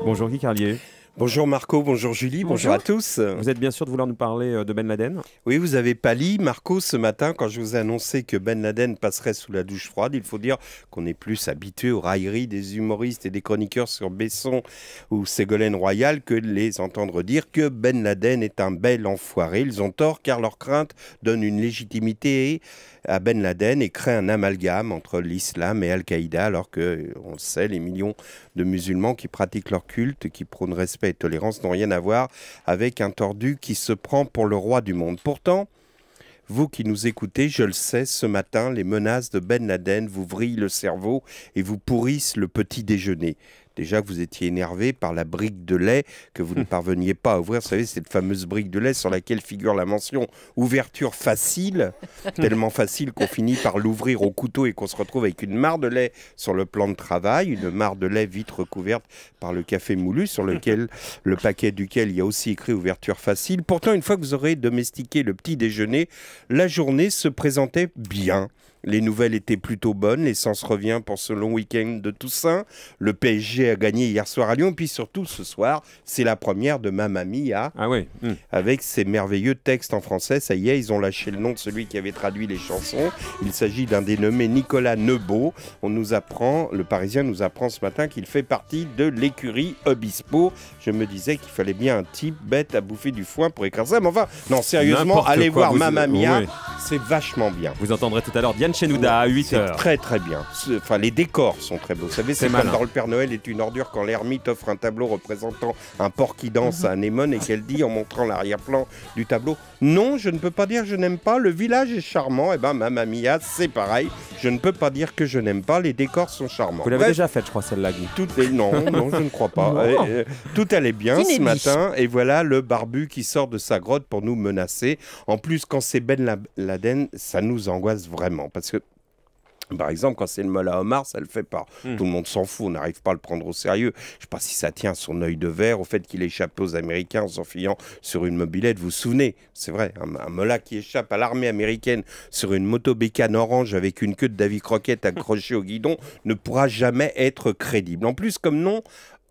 Bonjour Guy Carlier. Bonjour Marco, bonjour Julie, bonjour à tous. Vous êtes bien sûr de vouloir nous parler de Ben Laden? Oui, vous avez pâli, Marco, ce matin, quand je vous ai annoncé que Ben Laden passerait sous la douche froide. Il faut dire qu'on est plus habitué aux railleries des humoristes et des chroniqueurs sur Besson ou Ségolène Royal que de les entendre dire que Ben Laden est un bel enfoiré. Ils ont tort car leur crainte donne une légitimité à Ben Laden et crée un amalgame entre l'islam et Al-Qaïda, alors que, on le sait, les millions de musulmans qui pratiquent leur culte, qui prônent respect et tolérance, n'ont rien à voir avec un tordu qui se prend pour le roi du monde. Pourtant, vous qui nous écoutez, je le sais, ce matin, les menaces de Ben Laden vous vrillent le cerveau et vous pourrissent le petit déjeuner. Déjà que vous étiez énervé par la brique de lait que vous ne parveniez pas à ouvrir. Vous savez, cette fameuse brique de lait sur laquelle figure la mention « ouverture facile », tellement facile qu'on finit par l'ouvrir au couteau et qu'on se retrouve avec une mare de lait sur le plan de travail, une mare de lait vite recouverte par le café moulu, sur lequel le paquet duquel il y a aussi écrit « ouverture facile ». Pourtant, une fois que vous aurez domestiqué le petit déjeuner, la journée se présentait bien. Les nouvelles étaient plutôt bonnes, l'essence revient pour ce long week-end de Toussaint, le PSG a gagné hier soir à Lyon, puis surtout ce soir, c'est la première de Mamma Mia, avec ses merveilleux textes en français. Ça y est, ils ont lâché le nom de celui qui avait traduit les chansons. Il s'agit d'un dénommé Nicolas Nebaud. Le Parisien nous apprend ce matin qu'il fait partie de l'écurie Obispo. Je me disais qu'il fallait bien un type bête à bouffer du foin pour écrire ça, mais enfin, non, sérieusement, allez voir Mamma Mia, c'est vachement bien. Vous entendrez tout à l'heure Diane Chenouda à 8h. C'est très très bien. Enfin, les décors sont très beaux. Vous savez, c'est comme dans Le Père Noël est une ordure quand l'ermite offre un tableau représentant un porc qui danse à Anémone et qu'elle dit en montrant l'arrière-plan du tableau « Non, je ne peux pas dire je n'aime pas, le village est charmant. » Eh bien, Mamma Mia, c'est pareil. Je ne peux pas dire que je n'aime pas, les décors sont charmants. Vous l'avez déjà faite, je crois, celle-là, Guy. Non, je ne crois pas. Tout allait bien ce matin. Et voilà le barbu qui sort de sa grotte pour nous menacer. En plus, quand c'est Ben Laden, ça nous angoisse vraiment. Parce que, par exemple, quand c'est le Mollah Omar, ça le fait pas. Tout le monde s'en fout, on n'arrive pas à le prendre au sérieux. Je ne sais pas si ça tient à son œil de verre, au fait qu'il échappe aux Américains en s'enfuyant sur une mobilette. Vous vous souvenez, c'est vrai, un Mollah qui échappe à l'armée américaine sur une moto-bécane orange avec une queue de Davy Crockett accrochée au guidon ne pourra jamais être crédible. En plus, comme nom,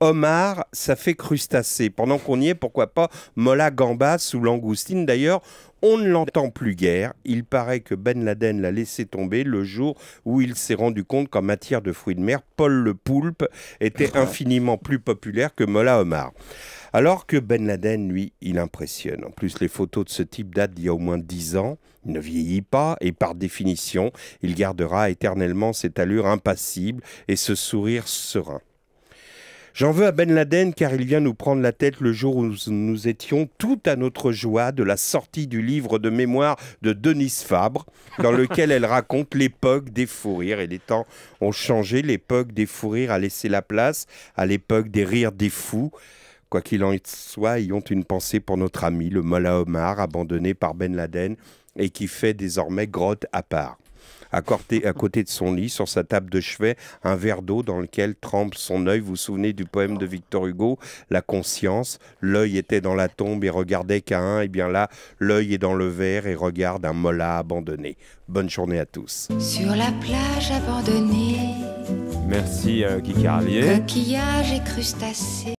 Omar, ça fait crustacé. Pendant qu'on y est, pourquoi pas Mollah Gambas ou langoustine. D'ailleurs, on ne l'entend plus guère. Il paraît que Ben Laden l'a laissé tomber le jour où il s'est rendu compte qu'en matière de fruits de mer, Paul le poulpe était infiniment plus populaire que Mollah Omar. Alors que Ben Laden, lui, il impressionne. En plus, les photos de ce type datent d'il y a au moins 10 ans. Il ne vieillit pas et par définition, il gardera éternellement cette allure impassible et ce sourire serein. J'en veux à Ben Laden car il vient nous prendre la tête le jour où nous étions tout à notre joie de la sortie du livre de mémoire de Denise Fabre, dans lequel elle raconte l'époque des fous rires. Et les temps ont changé, l'époque des fous rires a laissé la place à l'époque des rires des fous. Quoi qu'il en soit, ayons une pensée pour notre ami, le Mollah Omar, abandonné par Ben Laden et qui fait désormais grotte à part. À côté de son lit, sur sa table de chevet, un verre d'eau dans lequel trempe son œil. Vous vous souvenez du poème de Victor Hugo, La conscience. L'œil était dans la tombe et regardait Caïn. Et bien là, l'œil est dans le verre et regarde un Mollah abandonné. Bonne journée à tous. Sur la plage abandonnée, Merci Guy Carlier. coquillages et crustacés.